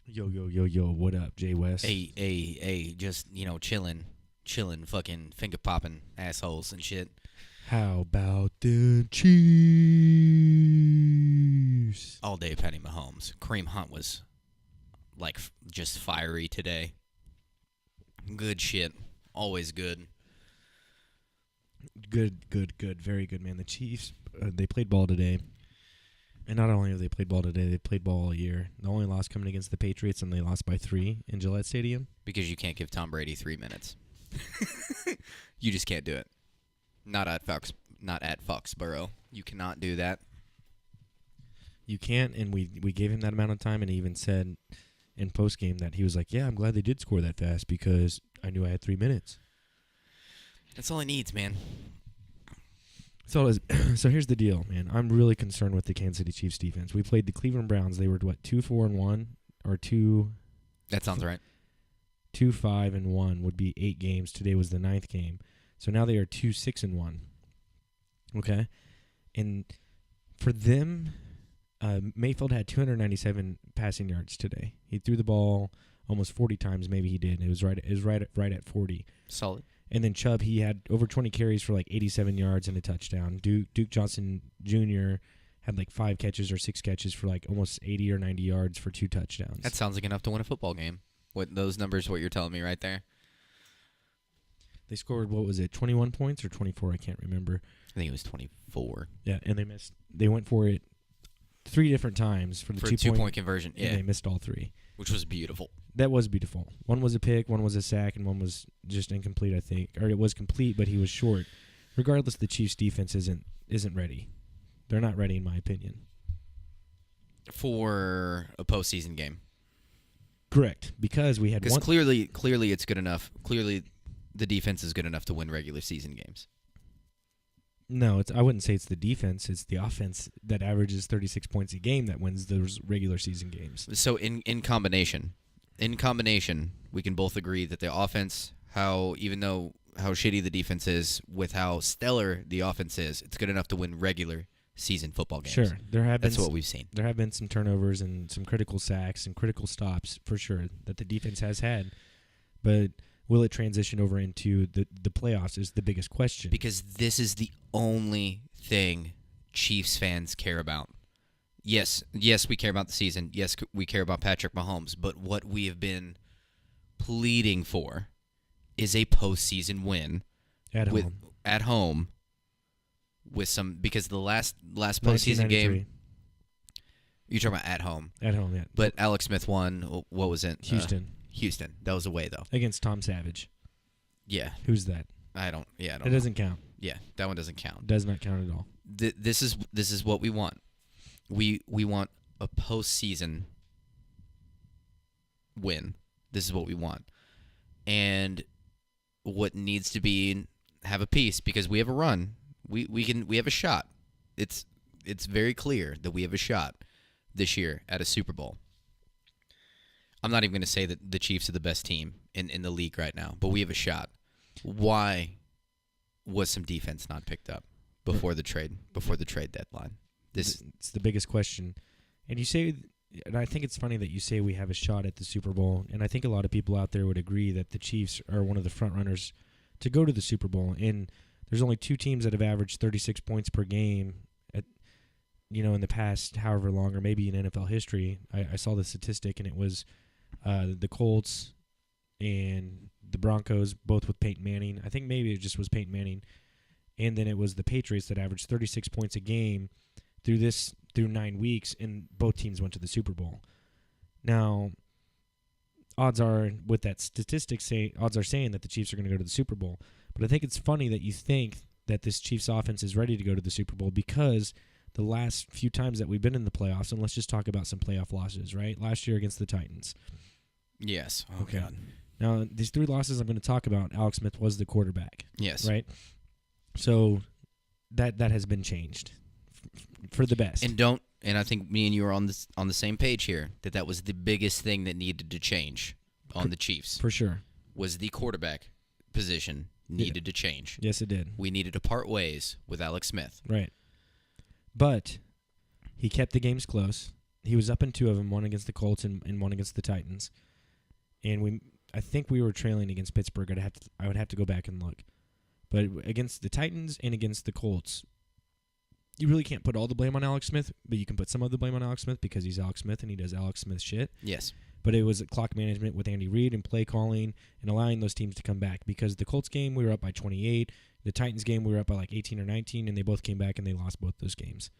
Yo, yo, yo, yo, what up, Jay West? Hey, just, chilling, fucking finger popping assholes and shit. How about the Chiefs? All day Patty Mahomes. Kareem Hunt was, just fiery today. Good shit. Always good. Good. Very good, man. The Chiefs, they played ball today. And not only have they played ball today, they played ball all year. The only loss coming against the Patriots, and they lost by 3 in Gillette Stadium. Because you can't give Tom Brady 3 minutes. You just can't do it. Not at Foxborough. You cannot do that. You can't, and we gave him that amount of time, and he even said in postgame that he was like, yeah, I'm glad they did score that fast because I knew I had 3 minutes. That's all he needs, man. So here's the deal, man. I'm really concerned with the Kansas City Chiefs defense. We played the Cleveland Browns. They were 2-4-1 or 2. That sounds right. 2-5-1 would be 8 games. Today was the 9th game. So now they are 2-6-1. Okay? And for them, Mayfield had 297 passing yards today. He threw the ball almost 40 times, maybe he did. It was right at 40. Solid. And then Chubb, he had over 20 carries for 87 yards and a touchdown. Duke Johnson Jr. had 5 catches or 6 catches for almost 80 or 90 yards for 2 touchdowns. That sounds like enough to win a football game. What those numbers, what you're telling me right there. They scored, 21 points or 24? I can't remember. I think it was 24. Yeah, and they missed. They went for it 3 different times for the two-point conversion. Yeah, and they missed all 3. Which was beautiful. That was beautiful. One was a pick, one was a sack, and one was just incomplete, I think. Or it was complete, but he was short. Regardless, the Chiefs' defense isn't ready. They're not ready, in my opinion. For a postseason game. Correct, because we had one. Because clearly it's good enough. Clearly, the defense is good enough to win regular season games. No, I wouldn't say it's the defense. It's the offense that averages 36 points a game that wins those regular season games. So in combination, we can both agree that the offense, even though how shitty the defense is, with how stellar the offense is, it's good enough to win regular season football games. Sure, that's what we've seen. There have been some turnovers and some critical sacks and critical stops for sure that the defense has had, but will it transition over into the playoffs is the biggest question. Because this is the only thing Chiefs fans care about. Yes, we care about the season. Yes, we care about Patrick Mahomes. But what we have been pleading for is a postseason win at home with some, because the last postseason game. You're talking about at home. At home, yeah. But Alex Smith won. What was it? Houston. That was away, though. Against Tom Savage. Yeah. Who's that? I don't It know. doesn't count. Yeah, that one doesn't count. Does not count at all. This is what we want. We want a postseason win. This is what we want. And what needs to be, have a piece, because we have a run. We have a shot. It's very clear that we have a shot this year at a Super Bowl. I'm not even going to say that the Chiefs are the best team in the league right now, but we have a shot. Why was some defense not picked up before the trade deadline? It's the biggest question. And you say, and I think it's funny that you say we have a shot at the Super Bowl, and I think a lot of people out there would agree that the Chiefs are one of the front runners to go to the Super Bowl. And there's only 2 teams that have averaged 36 points per game in the past however long, or maybe in NFL history. I saw the statistic, and it was the Colts and the Broncos, both with Peyton Manning. I think maybe it just was Peyton Manning. And then it was the Patriots that averaged 36 points a game through 9 weeks, and both teams went to the Super Bowl. Now, odds are, with that statistic, odds are saying that the Chiefs are going to go to the Super Bowl. But I think it's funny that you think that this Chiefs offense is ready to go to the Super Bowl, because the last few times that we've been in the playoffs, and let's just talk about some playoff losses, right? Last year against the Titans. Yes. Oh, okay. God. Now, these 3 losses I'm going to talk about, Alex Smith was the quarterback. Yes. Right? So that has been changed for the best. And I think me and you are on the same page here, that was the biggest thing that needed to change on the Chiefs. For sure. Was the quarterback position needed to change. Yes, it did. We needed to part ways with Alex Smith. Right. But he kept the games close. He was up in 2 of them, one against the Colts and one against the Titans. And I think we were trailing against Pittsburgh. I would have to go back and look. But against the Titans and against the Colts, you really can't put all the blame on Alex Smith, but you can put some of the blame on Alex Smith because he's Alex Smith and he does Alex Smith shit. Yes. But it was clock management with Andy Reid and play calling and allowing those teams to come back. Because the Colts game, we were up by 28. The Titans game, we were up by like 18 or 19, and they both came back and they lost both those games.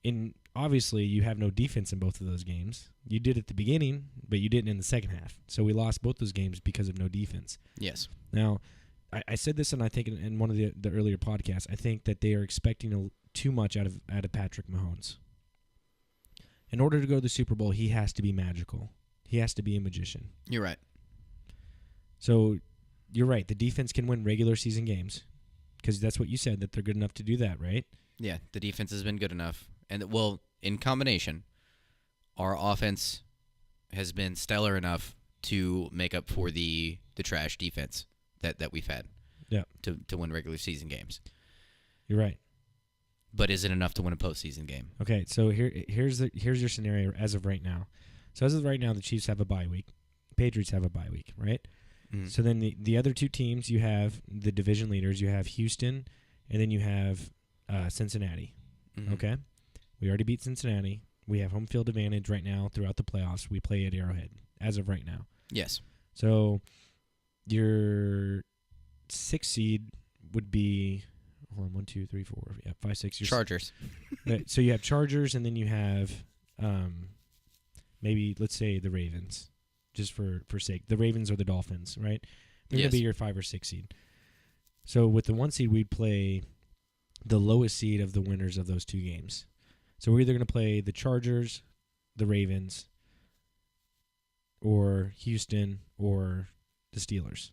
And obviously, you have no defense in both of those games. You did at the beginning, but you didn't in the second half. So we lost both those games because of no defense. Yes. Now, I said this, and I think in one of the earlier podcasts, I think that they are expecting too much out of Patrick Mahomes. In order to go to the Super Bowl, he has to be magical. He has to be a magician. You're right. So you're right. The defense can win regular season games because that's what you said, that they're good enough to do that, right? Yeah, the defense has been good enough. And, well, in combination, our offense has been stellar enough to make up for the trash defense that we've had to win regular season games. You're right. But is it enough to win a postseason game? Okay, so here's your scenario as of right now. So as of right now, the Chiefs have a bye week. Patriots have a bye week, right? Mm-hmm. So then the other 2 teams, you have the division leaders. You have Houston, and then you have Cincinnati. Mm-hmm. Okay? We already beat Cincinnati. We have home field advantage right now throughout the playoffs. We play at Arrowhead as of right now. Yes. So your 6th seed would be, hold on, 1, 2, 3, 4, 5, 6. Chargers. So you have Chargers, and then you have maybe, let's say, the Ravens, just for sake. The Ravens or the Dolphins, right? They're going to be your 5 or 6 seed. So with the 1 seed, we'd play the lowest seed of the winners of those 2 games. So we're either going to play the Chargers, the Ravens, or Houston, or the Steelers.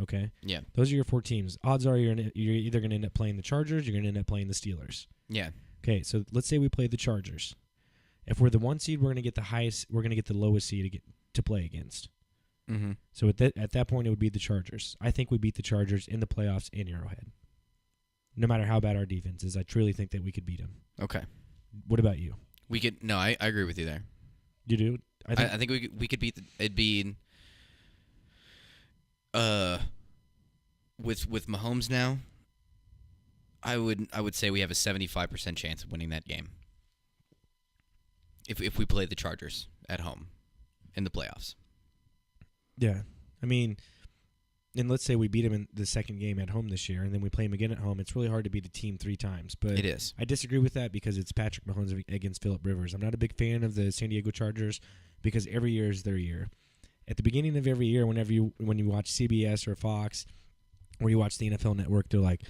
Okay? Yeah. Those are your 4 teams. Odds are you're either going to end up playing the Chargers, you're going to end up playing the Steelers. Yeah. Okay, so let's say we play the Chargers. If we're the 1 seed, we're going to get the highest. We're going to get the lowest seed to play against. Mm-hmm. So at that point, it would be the Chargers. I think we beat the Chargers in the playoffs in Arrowhead. No matter how bad our defense is, I truly think that we could beat them. Okay. What about you? We could. No, I agree with you there. You do? I think we could beat. It'd be. With Mahomes now, I would say we have a 75% chance of winning that game. If we play the Chargers at home in the playoffs. Yeah. I mean, and let's say we beat him in the second game at home this year, and then we play him again at home. It's really hard to beat a team 3 times. But it is. I disagree with that because it's Patrick Mahomes against Phillip Rivers. I'm not a big fan of the San Diego Chargers because every year is their year. At the beginning of every year, when you watch CBS or Fox, or you watch the NFL Network, they're like,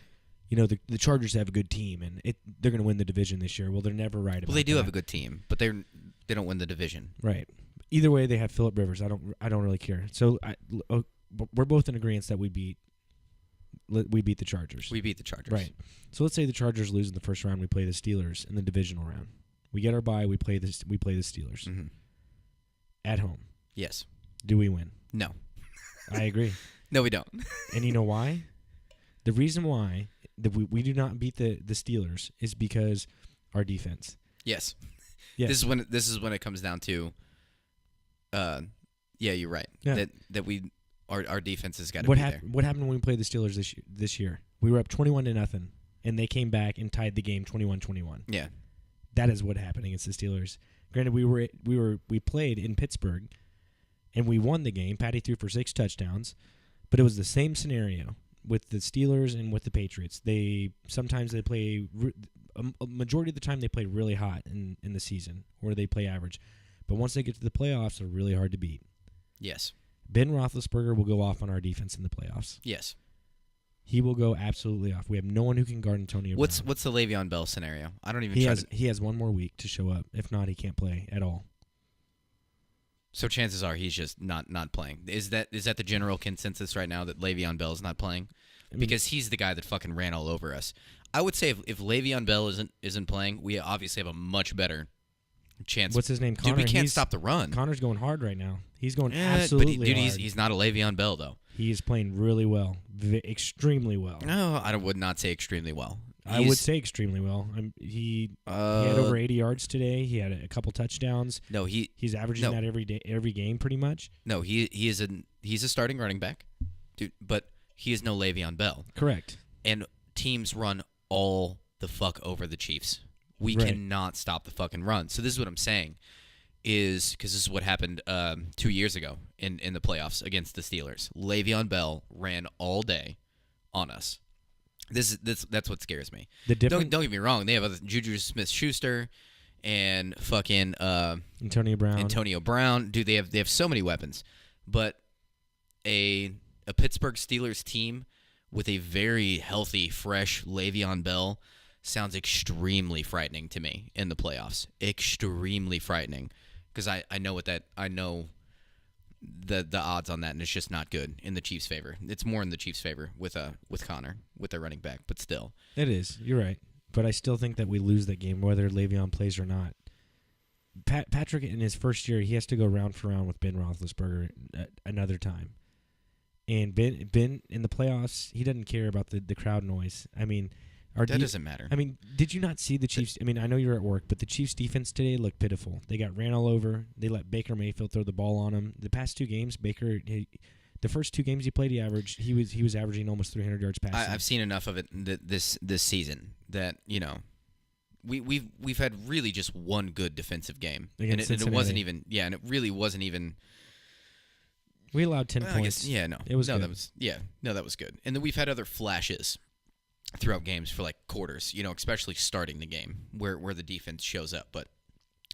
the Chargers have a good team, and they're going to win the division this year. Well, they're never right about that. Well, they do have a good team, but they don't win the division. Right. Either way, they have Phillip Rivers. I don't really care. So we're both in agreement that we beat the Chargers. We beat the Chargers. Right. So let's say the Chargers lose in the first round. We play the Steelers in the divisional round. We get our bye. We play the Steelers at home. Yes. Do we win? No. I agree. No, we don't. And you know why? The reason why that we do not beat the Steelers is because our defense. Yes. Yeah. This is when it comes down to. Yeah, you're right. Yeah. That our defense has got to be there. What happened when we played the Steelers this year? We were up 21-0, and they came back and tied the game 21-21. Yeah. That is what happened against the Steelers. Granted, we played in Pittsburgh, and we won the game. Patty threw for 6 touchdowns, but it was the same scenario with the Steelers and with the Patriots. Sometimes they play a majority of the time they play really hot in the season, or they play average. But once they get to the playoffs, they're really hard to beat. Yes. Ben Roethlisberger will go off on our defense in the playoffs. Yes. He will go absolutely off. We have no one who can guard Antonio What's Brown. What's the Le'Veon Bell scenario? I don't even. He has 1 more week to show up. If not, he can't play at all. So chances are he's just not playing. Is that the general consensus right now that Le'Veon Bell is not playing? Because he's the guy that fucking ran all over us. I would say if Le'Veon Bell isn't playing, we obviously have a much better chance. What's his name? Connor. Dude, we can't stop the run. Connor's going hard right now. He's going absolutely but dude, hard. he's not a Le'Veon Bell though. He is playing really well, extremely well. No, I would not say extremely well. I would say extremely well. He had over 80 yards today. He had a couple touchdowns. No, he's averaging that every game pretty much. No, he's a starting running back, dude. But he is no Le'Veon Bell. Correct. And teams run all the fuck over the Chiefs. We cannot stop the fucking run. So this is what I'm saying, is because this is what happened 2 years ago in the playoffs against the Steelers. Le'Veon Bell ran all day on us. That's what scares me. Don't get me wrong. They have other Juju Smith-Schuster and fucking Antonio Brown. Dude, they have so many weapons. But a Pittsburgh Steelers team with a very healthy, fresh Le'Veon Bell sounds extremely frightening to me in the playoffs. Extremely frightening, because I know the odds on that, and it's just not good in the Chiefs' favor. It's more in the Chiefs' favor with Connor, with their running back, but still. It is. You're right. But I still think that we lose that game, whether Le'Veon plays or not. Patrick, in his first year, he has to go round for round with Ben Roethlisberger another time. And Ben in the playoffs, he doesn't care about the crowd noise. I mean, that doesn't matter. I mean, did you not see the Chiefs? I mean, I know you were at work, but the Chiefs' defense today looked pitiful. They got ran all over. They let Baker Mayfield throw the ball on him. The past two games, the first two games he played, he was averaging almost 300 yards passing. I've seen enough of it this season that we've had really just one good defensive game, and it wasn't even and it really wasn't even. We allowed 10 points. It was good. That was good. And then we've had other flashes throughout games for like quarters, especially starting the game where the defense shows up, but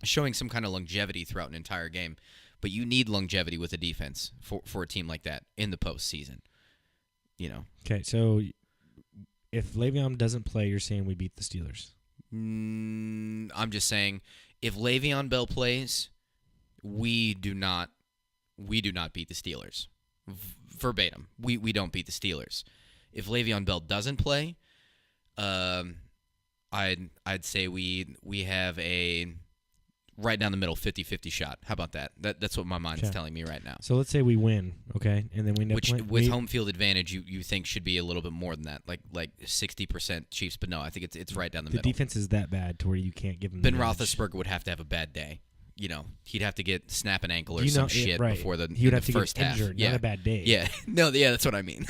showing some kind of longevity throughout an entire game. But you need longevity with a defense for a team like that in the postseason. Okay, so if Le'Veon doesn't play, you're saying we beat the Steelers? I'm just saying if Le'Veon Bell plays, we do not beat the Steelers. Verbatim. We don't beat the Steelers. If Le'Veon Bell doesn't play, I'd say we have a right down the middle 50-50 shot. How about that? That's what my mind's telling me right now. So let's say we win, okay? And then we end up with home field advantage you think should be a little bit more than that, like 60% Chiefs, but no, I think it's right down the middle. The defense is that bad to where you can't give them Ben Roethlisberger would have to have a bad day. He'd have to snap an ankle or some shit before the first half. Injured, not a bad day. Yeah, that's what I mean.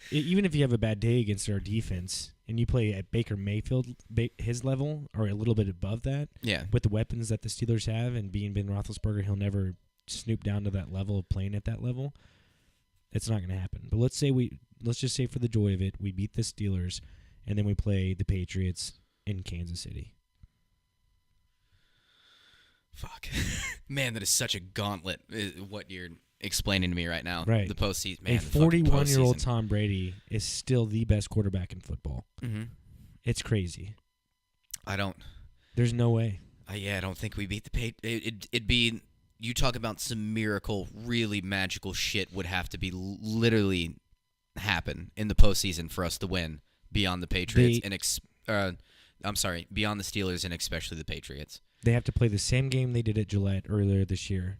Even if you have a bad day against our defense and you play at Baker Mayfield, his level, or a little bit above that, with the weapons that the Steelers have, and being Ben Roethlisberger, he'll never snoop down to that level of playing at that level. It's not going to happen. But let's just say for the joy of it, we beat the Steelers, and then we play the Patriots in Kansas City. Fuck. Man, that is such a gauntlet, what you're explaining to me right now. Right. The postseason. Man, a 41-year-old Tom Brady is still the best quarterback in football. Mm-hmm. It's crazy. There's no way. I don't think we beat the Patriots. It'd be, you talk about some miracle, really magical shit would have to be literally happen in the postseason for us to win beyond the Patriots beyond the Steelers and especially the Patriots. They have to play the same game they did at Gillette earlier this year.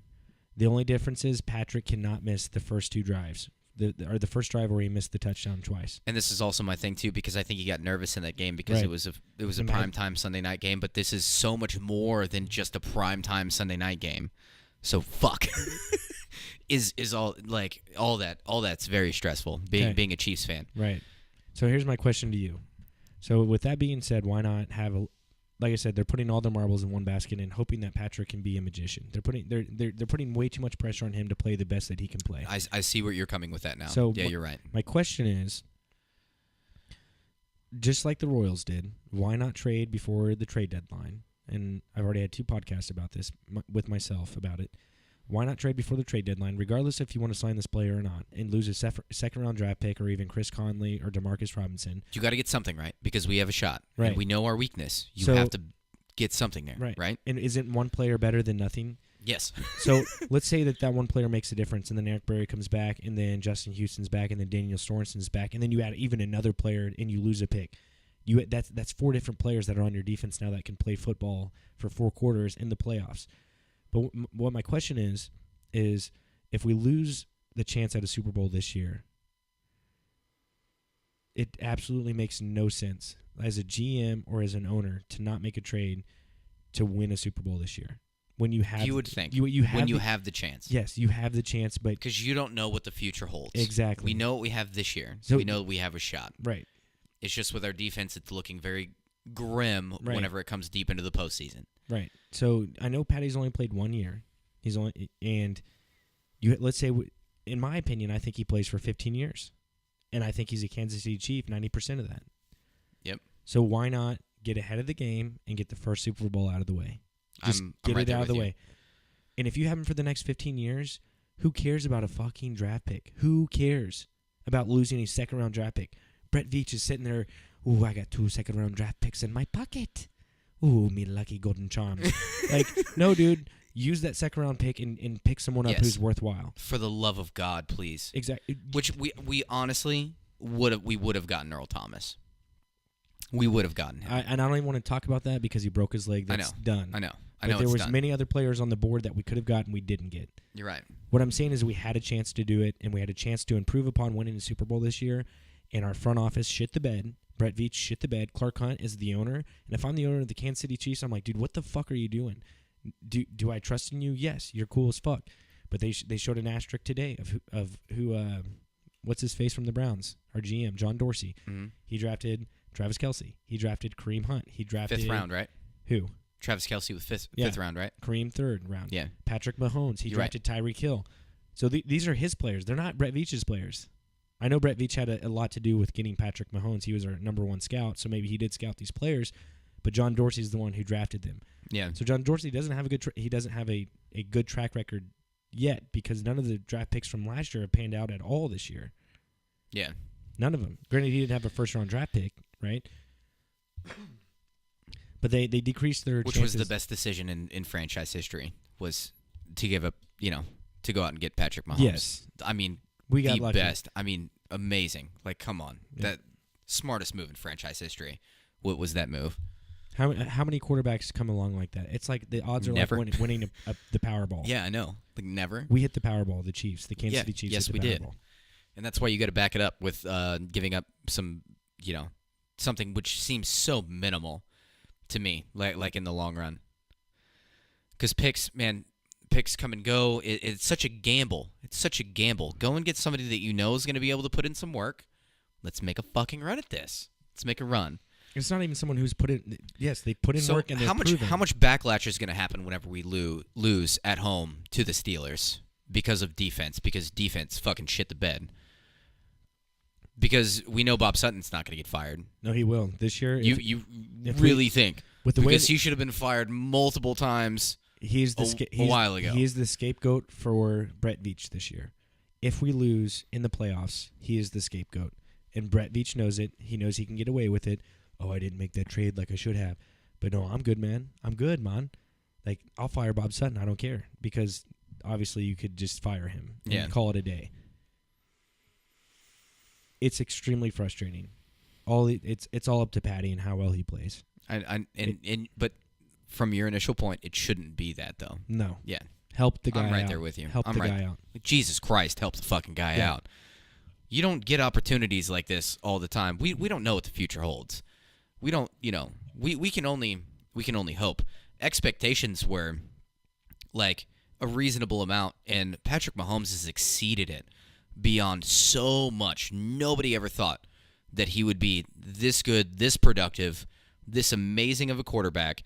The only difference is Patrick cannot miss the first two drives. The first drive where he missed the touchdown twice. And this is also my thing too, because I think he got nervous in that game because it was a primetime Sunday night game. But this is so much more than just a primetime Sunday night game. So fuck is all that's very stressful. Being a Chiefs fan. Right. So here's my question to you. So with that being said, why not have like I said, they're putting all their marbles in one basket and hoping that Patrick can be a magician. They're putting way too much pressure on him to play the best that he can play. I see where you're coming with that now. So you're right. My question is, just like the Royals did, why not trade before the trade deadline? And I've already had 2 podcasts about this with myself about it. Why not trade before the trade deadline, regardless if you want to sign this player or not, and lose a second-round draft pick or even Chris Conley or Demarcus Robinson? You got to get something right because we have a shot. Right. And we know our weakness. You have to get something there. Right. And isn't one player better than nothing? Yes. So let's say that one player makes a difference, and then Eric Berry comes back, and then Justin Houston's back, and then Daniel Sorensen's back, and then you add even another player, and you lose a pick. That's 4 different players that are on your defense now that can play football for 4 quarters in the playoffs. But what my question is if we lose the chance at a Super Bowl this year, it absolutely makes no sense as a GM or as an owner to not make a trade to win a Super Bowl this year. When you have, you would think you have when you have the chance. Yes, you have the chance, but Because you don't know what the future holds. Exactly. We know what we have this year. So- We know we have a shot. right, It's just with our defense, it's looking very grim Right. whenever it comes deep into the postseason. right. So I know Patty's only played 1 year. He's only and you let's say in my opinion, I think he plays for 15 years, and I think he's a Kansas City Chief 90% of that. Yep. So why not get ahead of the game and get the first Super Bowl out of the way? Just I'm get right it there out of the with you. way. And if you have him for the next 15 years, who cares about a fucking draft pick? Who cares about losing a second-round draft pick? Brett Veach is sitting there, ooh, I got 2 second-round draft picks in my pocket. Ooh, me lucky golden charms. Like, no, dude, use that second-round pick and pick someone up Yes. who's worthwhile. For the love of God, please. Exactly. Which we honestly would have gotten Earl Thomas. We would have gotten him. And I don't even want to talk about that because he broke his leg. I That's know. done. I know. I But know there it's was done. many other players on the board that we could have gotten we didn't get. You're right. What I'm saying is we had a chance to do it, and we had a chance to improve upon winning the Super Bowl this year, and our front office shit the bed. Brett Veach shit the bed. Clark Hunt is the owner, and if I'm the owner of the Kansas City Chiefs, I'm like, dude, what the fuck are you doing? Do I trust in you? Yes, you're cool as fuck. But they showed an asterisk today of who what's his face from the Browns, our GM, John Dorsey. Mm-hmm. He drafted Travis Kelce. He drafted Kareem Hunt. He drafted 5th round, right? Who? Travis Kelce with fifth round, right? Kareem 3rd round. Yeah. Patrick Mahomes. He You're right. drafted Tyreek Hill. So these are his players. They're not Brett Veach's players. I know Brett Veach had a lot to do with getting Patrick Mahomes. He was our number 1 scout, so maybe he did scout these players. But John Dorsey's the one who drafted them. Yeah. So John Dorsey doesn't have a good track record yet because none of the draft picks from last year have panned out at all this year. Yeah. None of them. Granted, he didn't have a first-round draft pick, right? But they decreased their Which chances. was the best decision in franchise history, was to give up, to go out and get Patrick Mahomes. Yes. I mean, We got the lucky. best. I mean, amazing. Like, come on. Yeah. That smartest move in franchise history. What was that move? How many quarterbacks come along like that? It's like the odds are Never. like winning the Powerball. Yeah, I know. Like, never. We hit the Powerball, the Chiefs, the Kansas Yeah, City Chiefs. yes, hit the we did. Powerball. And that's why you got to back it up with giving up some, something which seems so minimal to me, like in the long run. Because picks come and go. It's such a gamble. It's such a gamble. Go and get somebody that you know is going to be able to put in some work. Let's make a fucking run at this. Let's make a run. It's not even someone who's put in. Yes, they put in So work and they've how much proven. how much backlash is going to happen whenever we lose at home to the Steelers because of defense? Because defense fucking shit the bed. Because we know Bob Sutton's not going to get fired. No, he will this year. You if we- really think with the way because he should have been fired multiple times. he's a while ago. He is the scapegoat for Brett Veach this year. If we lose in the playoffs, he is the scapegoat, and Brett Veach knows it. He knows he can get away with it. Oh, I didn't make that trade like I should have, but no, I'm good, man. I'm good, man. Like I'll fire Bob Sutton. I don't care because obviously you could just fire him and Yeah. call it a day. It's extremely frustrating. It's all up to Patty and how well he plays. But from your initial point, it shouldn't be that though. No, Yeah, help the guy I'm right out. there with you. Help I'm the right. guy out. Like, Jesus Christ, help the fucking guy Yeah. out. You don't get opportunities like this all the time. We don't know what the future holds. We don't, we can only hope. Expectations were like a reasonable amount, and Patrick Mahomes has exceeded it beyond so much. Nobody ever thought that he would be this good, this productive, this amazing of a quarterback,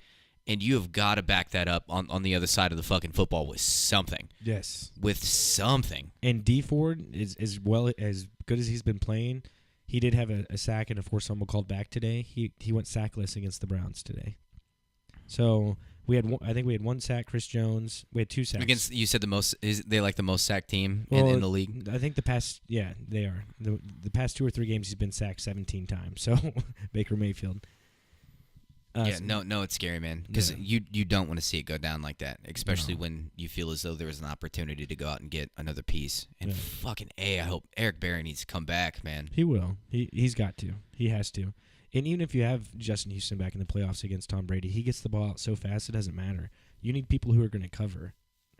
and you have got to back that up on the other side of the fucking football with something. Yes. With something. And D Ford is well as good as he's been playing. He did have a sack and a forced fumble called back today. He went sackless against the Browns today. So we had I think we had 1 sack. Chris Jones. We had 2 sacks. Against, you said they like the most sacked team Well, in the league. I think they are. The past 2 or 3 games he's been sacked 17 times. So Baker Mayfield. No, it's scary, man. Because Yeah. you don't want to see it go down like that, especially when you feel as though there was an opportunity to go out and get another piece. And Yeah. fucking I hope Eric Berry needs to come back, man. He will. He's got to. He has to. And even if you have Justin Houston back in the playoffs against Tom Brady, he gets the ball out so fast it doesn't matter. You need people who are going to cover,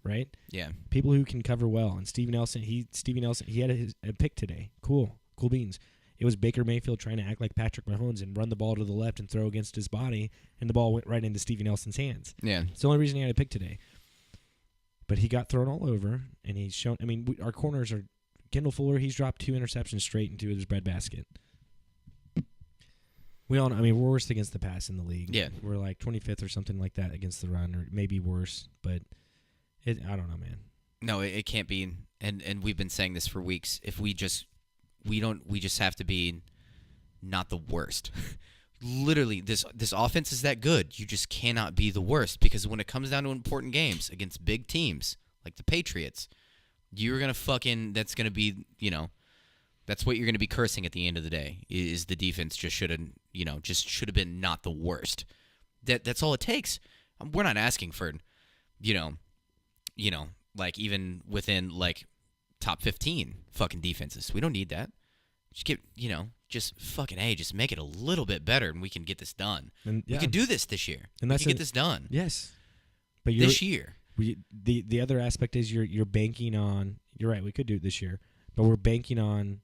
right? Yeah. People who can cover well. And Steven Nelson, he had a pick today. Cool beans. It was Baker Mayfield trying to act like Patrick Mahomes and run the ball to the left and throw against his body, and the ball went right into Stevie Nelson's hands. Yeah. It's the only reason he had to pick today. But he got thrown all over, and he's shown. I mean, our corners are Kendall Fuller. He's dropped 2 interceptions straight into his breadbasket. We all know, I mean, we're worst against the pass in the league. Yeah. We're like 25th or something like that against the run, or maybe worse. But I don't know, man. No, it can't be. And we've been saying this for weeks. If we just have to be not the worst. Literally, this offense is that good. You just cannot be the worst, because when it comes down to important games against big teams like the Patriots, you're going to that's going to be, that's what you're going to be cursing at the end of the day, is the defense just should have been not the worst. That's all it takes. We're not asking for, like even within like top 15 fucking defenses. We don't need that. Just get, just make it a little bit better, and we can get this done. And, We could do this this year. And we can get this done. Yes. But this year. The other aspect is you're banking on. You're right. We could do it this year, but we're banking on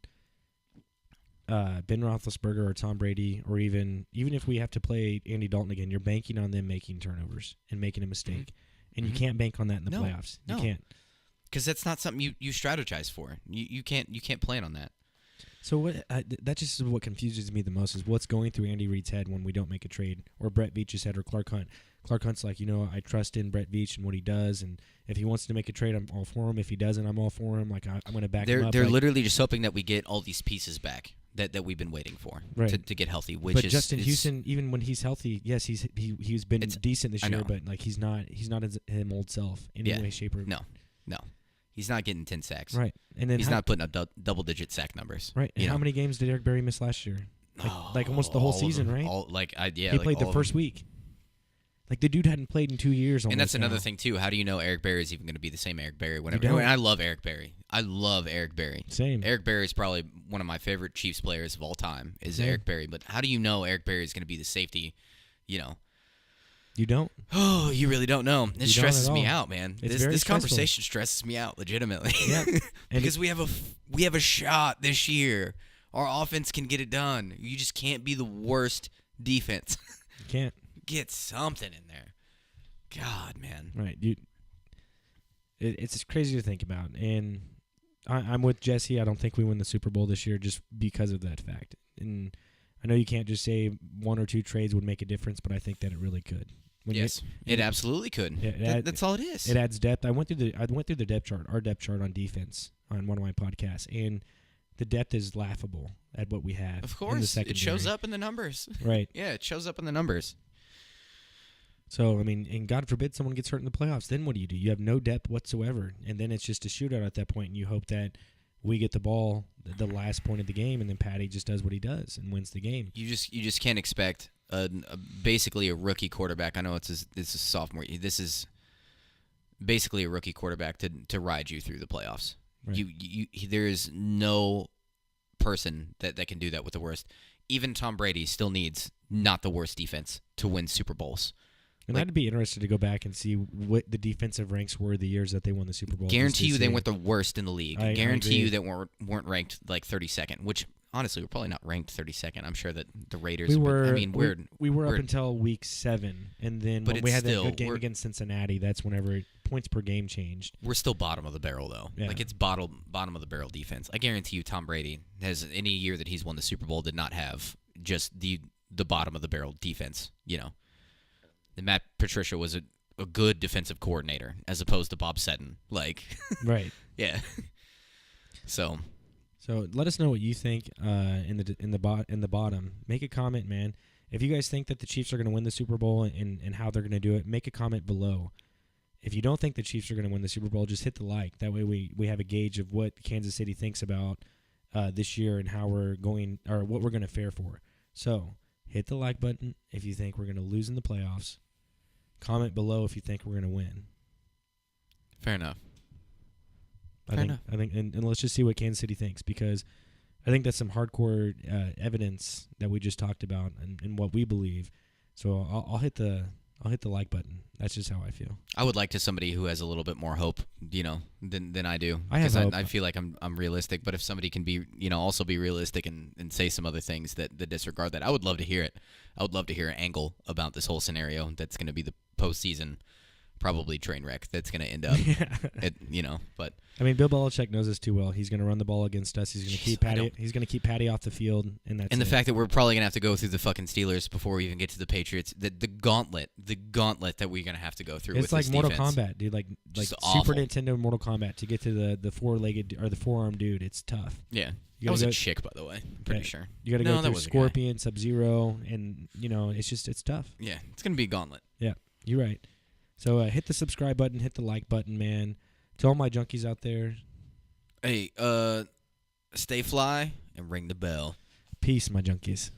Ben Roethlisberger or Tom Brady, or even if we have to play Andy Dalton again, you're banking on them making turnovers and making a mistake, and you can't bank on that in the playoffs. You can't, because that's not something you strategize for. You can't plan on that. So what? That just is what confuses me the most, is what's going through Andy Reid's head when we don't make a trade, or Brett Veach's head, or Clark Hunt. Clark Hunt's like, I trust in Brett Veach and what he does, and if he wants to make a trade, I'm all for him. If he doesn't, I'm all for him. Like, I'm going to back him up. They're literally just hoping that we get all these pieces back that we've been waiting for to get healthy. But Justin Houston, even when he's healthy, yes, he's been decent this year, but like he's not his old self in any way, shape, or no. He's not getting 10 sacks. Right. And then he's not putting up double-digit sack numbers. Right. And how many games did Eric Berry miss last year? Like almost the whole season, right? He played the first week. Like, the dude hadn't played in 2 years. And that's another thing too. How do you know Eric Berry is even going to be the same Eric Berry? Whenever I love Eric Berry. Same. Eric Berry is probably one of my favorite Chiefs players of all time. Eric Berry. But how do you know Eric Berry is going to be the safety? You don't? Oh, you really don't know. It stresses me out, man. This conversation stresses me out legitimately. Yeah. Because we have a shot this year. Our offense can get it done. You just can't be the worst defense. You can't. Get something in there. God, man. Right. It's crazy to think about. And I'm with Jesse. I don't think we win the Super Bowl this year just because of that fact. And I know you can't just say 1 or 2 trades would make a difference, but I think that it really could. It absolutely could. That's all it is. It adds depth. I went through the depth chart, our depth chart on defense, on one of my podcasts, and the depth is laughable at what we have. Of course, it shows up in the numbers. Right. Yeah, it shows up in the numbers. So, I mean, and God forbid someone gets hurt in the playoffs. Then what do? You have no depth whatsoever, and then it's just a shootout at that point, and you hope that we get the ball the last point of the game, and then Patty just does what he does and wins the game. You just can't expect basically a rookie quarterback. I know it's a sophomore. This is basically a rookie quarterback to ride you through the playoffs. Right. There is no person that can do that with the worst. Even Tom Brady still needs not the worst defense to win Super Bowls. And I'd be interested to go back and see what the defensive ranks were the years that they won the Super Bowl. Guarantee you they weren't the worst in the league. I guarantee you that weren't ranked like 32nd, which honestly we're probably not ranked 32nd. I'm sure that the Raiders. We were. We were up until week 7, and then when we had that good game against Cincinnati, that's whenever points per game changed. We're still bottom of the barrel though. Yeah. Like it's bottom of the barrel defense. I guarantee you, Tom Brady has any year that he's won the Super Bowl did not have just the bottom of the barrel defense. And Matt Patricia was a good defensive coordinator as opposed to Bob Sutton. Like, right? Yeah. So let us know what you think in the bottom. Make a comment, man. If you guys think that the Chiefs are going to win the Super Bowl and how they're going to do it, make a comment below. If you don't think the Chiefs are going to win the Super Bowl, just hit the like. That way we have a gauge of what Kansas City thinks about this year and how we're going, or what we're going to fare for. So hit the like button if you think we're going to lose in the playoffs. Comment below if you think we're going to win. Fair enough. I think, and let's just see what Kansas City thinks, because I think that's some hardcore evidence that we just talked about and what we believe. So I'll hit the I'll hit the like button. That's just how I feel. I would like to somebody who has a little bit more hope, than I do. I have hope. I feel like I'm realistic, but if somebody can be, also be realistic and say some other things that disregard that, I would love to hear it. I would love to hear an angle about this whole scenario that's going to be the postseason, probably train wreck that's going to end up, but. I mean, Bill Belichick knows us too well. He's going to run the ball against us. He's going to keep Patty. He's going to keep Patty off the field, and that's. And the it. fact that we're probably going to have to go through the fucking Steelers before we even get to the Patriots, the gauntlet that we're going to have to go through. It's with like this Mortal defense. Kombat, dude. Like Just Super awful. Nintendo Mortal Kombat to get to the four-legged or the four-armed dude. It's tough. Yeah, You that was gotta a go- chick, by the way. I'm pretty sure. You got to No, go that through was a guy. Scorpion, Sub-Zero, and it's tough. Yeah, it's going to be a gauntlet. Yeah, you're right. So hit the subscribe button, hit the like button, man. To all my junkies out there, Hey, stay fly and ring the bell. peace, my junkies.